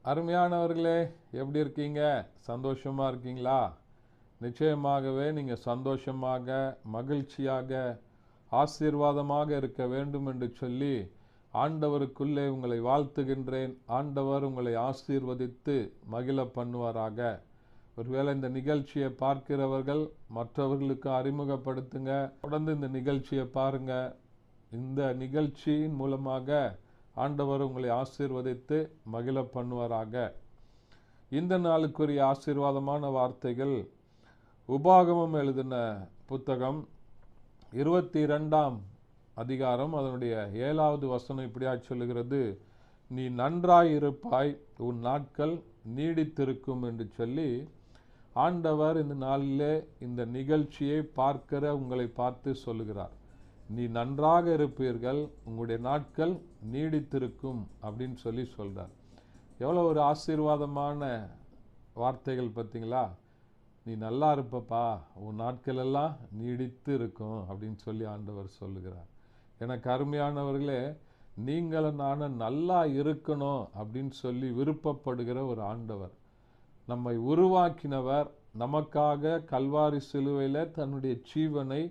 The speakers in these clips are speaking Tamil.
அருமையானவர்களே, எப்படி இருக்கீங்க? சந்தோஷமா இருக்கீங்களா? நிச்சயமாகவே நீங்கள் சந்தோஷமாக, மகிழ்ச்சியாக, ஆசீர்வாதமாக இருக்க வேண்டும் என்று சொல்லி ஆண்டவருக்குள்ளே உங்களை வாழ்த்துகின்றேன். ஆண்டவர் உங்களை ஆசீர்வதித்து மகிழ பண்ணுவாராக. ஒருவேளை இந்த நிகழ்ச்சியை பார்க்கிறவர்கள் மற்றவர்களுக்கு அறிமுகப்படுத்துங்க. தொடர்ந்து இந்த நிகழ்ச்சியை பாருங்க. இந்த நிகழ்ச்சியின் மூலமாக ஆண்டவர் உங்களை ஆசீர்வதித்து மகிழ பண்ணுவாராக. இந்த நாளுக்குரிய ஆசீர்வாதமான வார்த்தைகள் உபாகமம் எழுதின புத்தகம் 22ஆம் அதிகாரம் அதனுடைய 7வது வசனம் இப்படியா சொல்லுகிறது, நீ நன்றாயிருப்பாய், உன் நாட்கள் நீடித்திருக்கும் என்று சொல்லி ஆண்டவர் இந்த நாளிலே இந்த நிகழ்ச்சியை பார்க்கிற உங்களை பார்த்து சொல்லுகிறார். நீ நன்றாக இருப்பீர்கள், உங்களுடைய நாட்கள் நீடித்திருக்கும் அப்படின்னு சொல்லி சொல்கிறார். எவ்வளோ ஒரு ஆசீர்வாதமான வார்த்தைகள் பார்த்தீங்களா? நீ நல்லா இருப்பப்பா, உன் நாட்கள் எல்லாம் நீடித்து இருக்கும் அப்படின்னு சொல்லி ஆண்டவர் சொல்லுகிறார். எனக்கு அருமையானவர்களே, நீங்களும் நானும் நல்லா இருக்கணும் அப்படின்னு சொல்லி விருப்பப்படுகிற ஒரு ஆண்டவர், நம்மை உருவாக்கினவர், நமக்காக கல்வாரி சிலுவையில் தன்னுடைய ஜீவனை,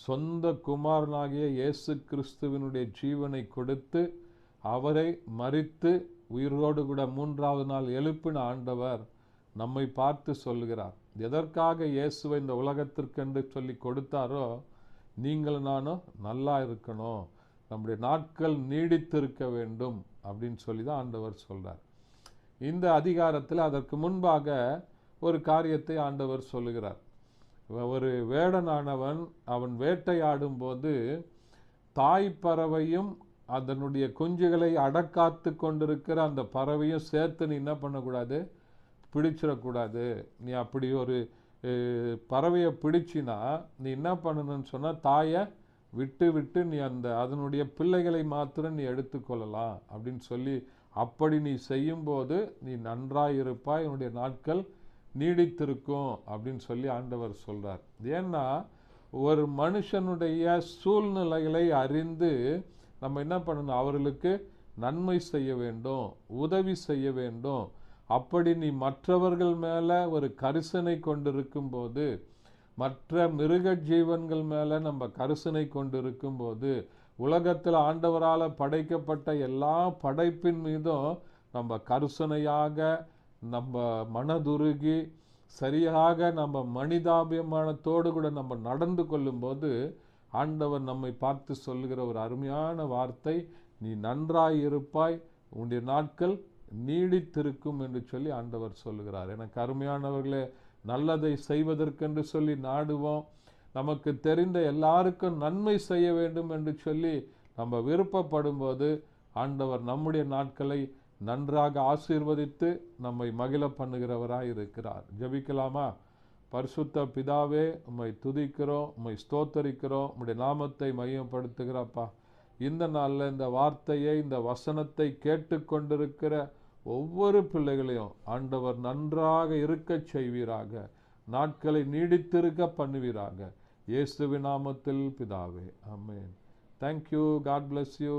சொந்த குமாரனாகிய இயேசு கிறிஸ்துவினுடைய ஜீவனை கொடுத்து அவரை மரித்து உயிரோடு கூட 3வது நாள் எழுப்பின ஆண்டவர் நம்மை பார்த்து சொல்லுகிறார். எதற்காக இயேசுவை இந்த உலகத்திற்கென்று சொல்லி கொடுத்தாரோ, நீங்களும் நானும் நல்லா இருக்கணும், நம்முடைய நாட்கள் நீடித்திருக்க வேண்டும் அப்படின்னு சொல்லி தான் ஆண்டவர் சொல்றார். இந்த அதிகாரத்தில் அதற்கு முன்பாக ஒரு காரியத்தை ஆண்டவர் சொல்லுகிறார். ஒரு வேடனானவன் அவன் வேட்டையாடும் போது தாய் பறவையும் அதனுடைய குஞ்சுகளை அடக்காத்து கொண்டிருக்கிற அந்த பறவையும் சேர்த்து நீ என்ன பண்ணக்கூடாது, பிடிச்சிடக்கூடாது. நீ அப்படி ஒரு பறவையை பிடிச்சினா நீ என்ன பண்ணணும்னு சொன்னால், தாயை விட்டு விட்டு நீ அதனுடைய பிள்ளைகளை மாத்திரம் நீ எடுத்துக்கொள்ளலாம் அப்படின்னு சொல்லி, அப்படி நீ செய்யும்போது நீ நன்றாயிருப்பாய், உன்னுடைய நாட்கள் நீடித்திருக்கும் அப்படின்னு சொல்லி ஆண்டவர் சொல்றார். ஏன்னா ஒரு மனுஷனுடைய சூழ்நிலைகளை அறிந்து நம்ம என்ன பண்ணணும், அவர்களுக்கு நன்மை செய்ய வேண்டும், உதவி செய்ய வேண்டும். அப்படி நீ மற்றவர்கள் மேலே ஒரு கரிசனை கொண்டிருக்கும் போது, மற்ற மிருக ஜீவன்கள் மேலே நம்ம கரிசனை கொண்டிருக்கும் போது, உலகத்தில் ஆண்டவரால் படைக்கப்பட்ட எல்லா படைப்பின் மீதும் நம்ம கரிசனையாக, நம்ம மனதுருகி சரியாக நம்ம மனிதாபிமானத்தோடு கூட நம்ம நடந்து கொள்ளும்போது ஆண்டவர் நம்மை பார்த்து சொல்லுகிற ஒரு அருமையான வார்த்தை, நீ நன்றாயிருப்பாய், உன்னுடைய நாட்கள் நீடித்திருக்கும் என்று சொல்லி ஆண்டவர் சொல்லுகிறார். எனக்கு அருமையானவர்களே, நல்லதை செய்வதற்கென்று சொல்லி நாடுவோம். நமக்கு தெரிந்த எல்லாருக்கும் நன்மை செய்ய வேண்டும் என்று சொல்லி நம்ம விருப்பப்படும் போது ஆண்டவர் நம்முடைய நாட்களை நன்றாக ஆசீர்வதித்து நம்மை மகிழ பண்ணுகிறவராய் இருக்கிறார். ஜெபிக்கலாமா? பரிசுத்த பிதாவே, உம்மை துதிக்கிறோம், உம்மை ஸ்தோத்தரிக்கிறோம், உம்முடைய நாமத்தை மையப்படுத்துகிறப்பா. இந்த நாளில் இந்த வார்த்தையை, இந்த வசனத்தை கேட்டுக்கொண்டிருக்கிற ஒவ்வொரு பிள்ளைகளையும் ஆண்டவர் நன்றாக இருக்க செய்வீராக, நாட்களை நீடித்திருக்க பண்ணுவீராக. இயேசுவின் நாமத்தில் பிதாவே, ஆமென். தேங்க்யூ. God bless you.